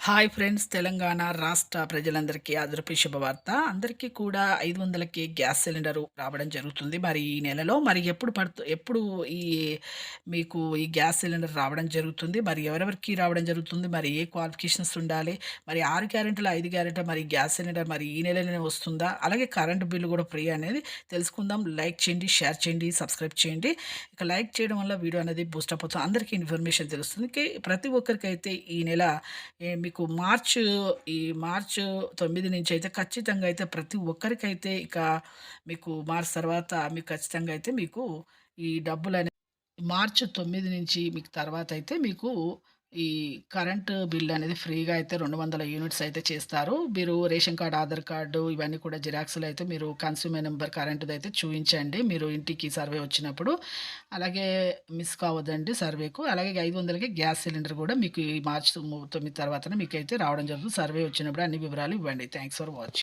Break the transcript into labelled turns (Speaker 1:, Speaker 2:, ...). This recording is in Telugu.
Speaker 1: Hi friends! తెలంగాణ రాష్ట్ర ప్రజలందరికీ అదృపి శుభవార్త. అందరికీ కూడా 500కే గ్యాస్ సిలిండరు రావడం జరుగుతుంది. మరి ఈ నెలలో మరి ఎప్పుడు ఈ మీకు ఈ గ్యాస్ సిలిండర్ రావడం జరుగుతుంది? మరి ఎవరెవరికి రావడం జరుగుతుంది? మరి ఏ క్వాలిఫికేషన్స్ ఉండాలి? మరి 6 గ్యారెంటీలు, 5 గ్యారెంటీ మరి గ్యాస్ సిలిండర్ మరి ఈ నెలలోనే వస్తుందా? అలాగే కరెంట్ బిల్లు కూడా ఫ్రీ అనేది తెలుసుకుందాం. లైక్ చేయండి, షేర్ చేయండి, సబ్స్క్రైబ్ చేయండి. ఇక లైక్ చేయడం వల్ల వీడియో అనేది బూస్టప్ అవుతుంది. అందరికీ ఇన్ఫర్మేషన్ తెలుస్తుంది. ప్రతి ఒక్కరికైతే ఈ నెల మీకు ఈ మార్చ్ 9 నుంచి అయితే ఖచ్చితంగా అయితే ప్రతి ఒక్కరికైతే ఇక మీకు మార్చ్ తర్వాత మీకు ఖచ్చితంగా అయితే మీకు ఈ డబ్బులనే మార్చి 9 నుంచి మీకు తర్వాతయితే మీకు ఈ కరెంటు బిల్ అనేది ఫ్రీగా అయితే 200 యూనిట్స్ అయితే చేస్తారు. మీరు రేషన్ కార్డ్, ఆధార్ కార్డు ఇవన్నీ కూడా జిరాక్స్‌లు అయితే మీరు కన్స్యూమర్ నెంబర్ కరెంట్‌దయితే చూయించండి. మీరు ఇంటికి సర్వే వచ్చినప్పుడు. అలాగే మిస్ కావద్దండి సర్వేకు. అలాగే 500కి గ్యాస్ సిలిండర్ కూడా మీకు ఈ మార్చి 9 తర్వాతనే మీకైతే రావడం జరుగుతుంది. సర్వే వచ్చినప్పుడు అన్ని వివరాలు ఇవ్వండి. Thanks for watching.